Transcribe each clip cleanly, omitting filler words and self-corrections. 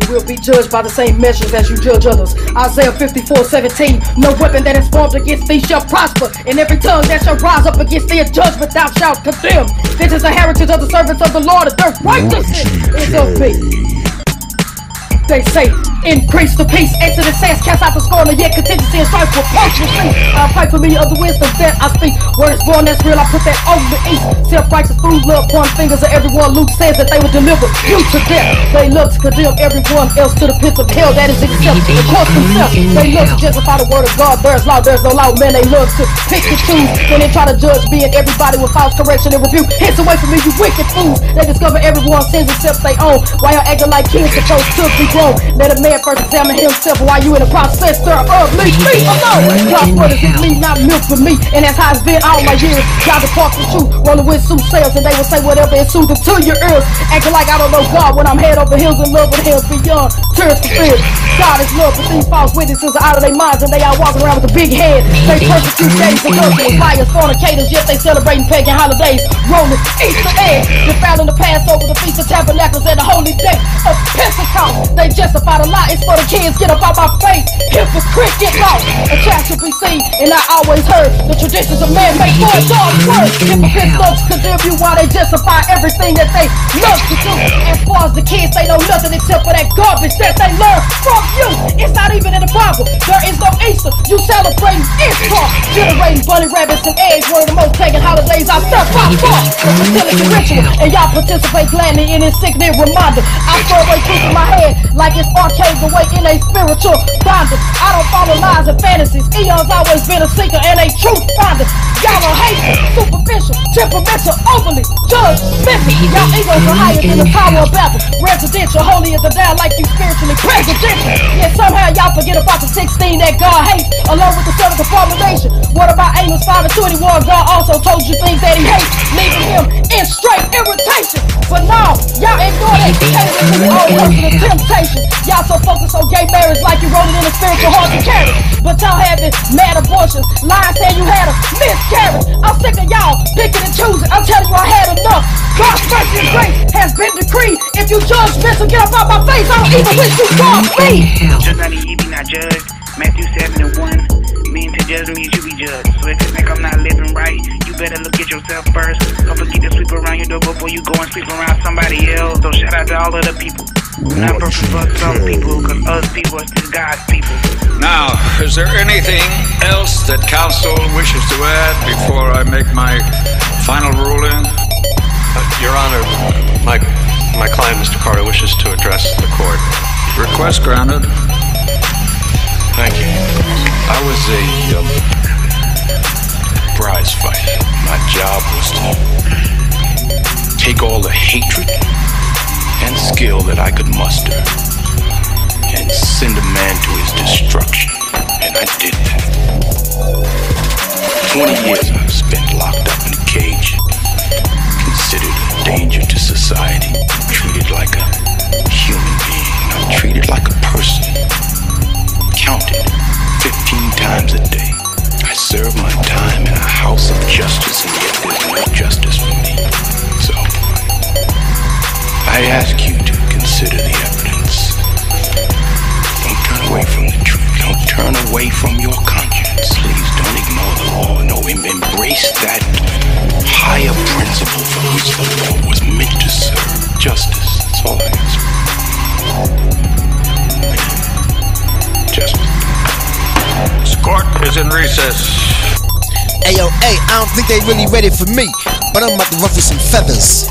will be judged by the same measures as you judge others. Isaiah 54:17. No weapon that is formed against thee shall prosper, and every tongue that shall rise up against thee in judgment thou shalt condemn. This is the heritage of the servants of the Lord, and their righteousness is of me. They say, increase the peace. Exodus says, cast out the scorn, and yet contingency and strife will prosper. I pray for me of the wisdom that I speak. Word is born, that's real, I put that over the east. Self-righteous food, love, point fingers of everyone. Luke says that they will deliver you to death. They love to condemn everyone else to the pits of hell. That is accepted. Of course themselves, they love to justify the word of God. There's law, there's no law. Man, they love to pick and choose when they try to judge me and everybody with false correction and rebuke. Hence away from me, you wicked fools. They discover everyone's sins except they own. Why y'all acting like kids supposed to be grown? Let a man first examine himself while you in the process thereof. Leave me alone. God's word is in me, not milk for me, and that's how it's been all my years. God departs the truth, rolling with soothsayers, and they will say whatever is soothing to your ears. Acting like I don't know God when I'm head over heels in love with hills beyond tears for fears. God is love, but these false witnesses are out of their minds, and they are walking around with a big head. They persecute days and with liars, fornicators, yet they celebrating pagan holidays. Rolling Easter eggs, defiling the Passover, the Feast of Tabernacles, and the holy day of Pentecost. They justify the lie, it's for the kids, get up out my face. Hypocrite, get lost. A child should be seen, and I always heard the traditions of man make for a dog word. Hypocrites love to condemn you while they justify everything that they love to do. As far as the kids, they know nothing except for that garbage that they learn from you. It's not even in the Bible. There is no Easter. You celebrating Easter, generating bunny rabbits and eggs. One of the most pagan holidays I step out for. The fertility ritual, and y'all participate gladly in this sickening reminder. I throw away truth in my head like it's arcade away in a spiritual bondage. I don't follow lies and fantasies. Eon's always been a seeker and a truth finder. Y'all are hateful, superficial, temperamental, overly judgmental. Y'all egos are higher than the Tower of Babel. Residential, holier than thou, like you spiritually presidential. Yet somehow y'all forget about the 16 that God hates, along with the 7th abomination. What about Amos 5:21? God also told you things that he hates, leaving him in straight irritation. But now, y'all ignore that, catering to your own personal temptation. Y'all so focused on gay marriage like you wrote it in a spiritual heart to carry. But y'all having mad abortions, lying saying you had a miscarriage. I'm sick of y'all picking and choosing. I'm telling you I had enough. God's mercy and grace has been decreed. If you judgmental, get up out my face. I don't even wish you God me. Judge not ye be not judged. Matthew 7:1. Mean to judge me, you be judged. So if you think I'm not living right, you better look at yourself first. Don't forget to sweep around your door before you go and sweep around somebody else. So shout out to all of the people. Not perfect for some people, because other people are still God's people. Now, is there anything else that counsel wishes to add before I make my final ruling? Your Honor, my client, Mr. Carter, wishes to address the court. Request granted. Thank you. I was a prize fighter. My job was to take all the hatred and skill that I could muster and send a man to his destruction. And I did that. 20 years I've spent locked up in a cage, considered a danger to society, treated like a human being, not treated like a person. Counted 15 times a day. I serve my time in a house of justice, and yet there's no justice for me. So I ask you to consider the evidence. Don't turn away from the truth. Don't turn away from your conscience. Please don't ignore the law. No, embrace that higher principle for which the law was meant to serve. Justice. That's all I ask for. Justice. This court is in recess. Ayo, hey, I don't think they really ready for me, but I'm about to ruffle some feathers.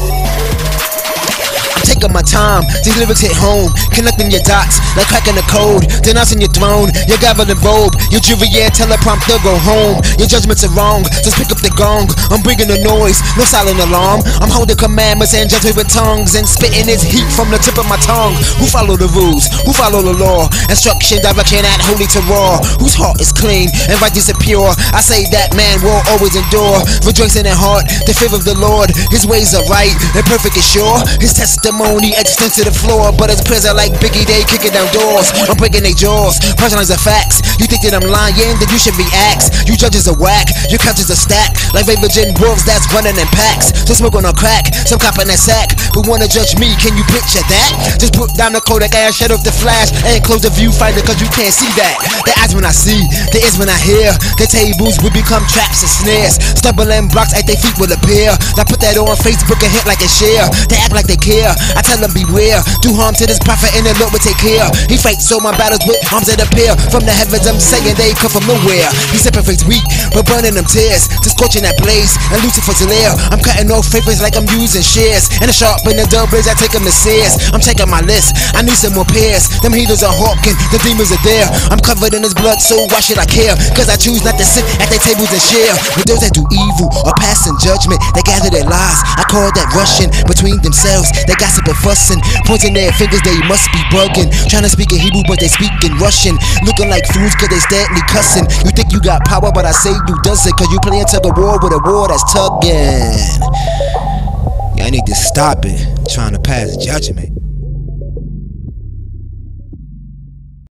Taking my time, these lyrics hit home, connecting your dots like cracking the code, denouncing your throne, your gavel and robe, your jury and teleprompter go home. Your judgments are wrong, just pick up the gong. I'm bringing the noise, no silent alarm. I'm holding commandments and judgment with tongues, and spitting this heat from the tip of my tongue. Who follow the rules? Who follow the law? Instruction, direction at holy terror. Whose heart is clean and righteous and pure? I say that man will always endure. Rejoicing in heart, the fear of the Lord. His ways are right and perfect and sure. His testimony ceremony, extends to the floor, but it's prison like Biggie, they kicking down doors. I'm breaking their jaws, punchlines are facts. You think that I'm lying, then you should be axed. You judges are whack, your couches are stacked like Virgin wolves that's running in packs. Just smoke on a crack, some cop in that sack. But wanna judge me, can you picture that? Just put down the Kodak ass, shut off the flash, and close the viewfinder cause you can't see that. The eyes when I see, the ears when I hear. The tables will become traps and snares. Stumbling blocks at their feet will appear. Now put that on Facebook and hit like a share. They act like they care, I tell them beware. Do harm to this prophet and the Lord will take care. He fights all my battles with arms that appear from the heavens. I'm saying they come from nowhere. He separates weak, but burning them tears. Just scorching that blaze and Lucifer's lair. I'm cutting off favors like I'm using shears. And the sharp and the dull blades, I take them to Sears. I'm checking my list, I need some more pairs. Them heathens are hawking, the demons are there. I'm covered in his blood, so why should I care? Cause I choose not to sit at their tables and share. With those that do evil or passing judgment, they gather their lies. I call that rushing between themselves. They gossip and fussing, pointing their fingers, they must be bugging. Trying to speak in Hebrew, but they speak in Russian. Looking like fools cause they steadily cussing. You think you got power, but I say you doesn't. Cause you playing tug of war with a war that's tugging. Yeah, I need to stop it, trying to pass judgment.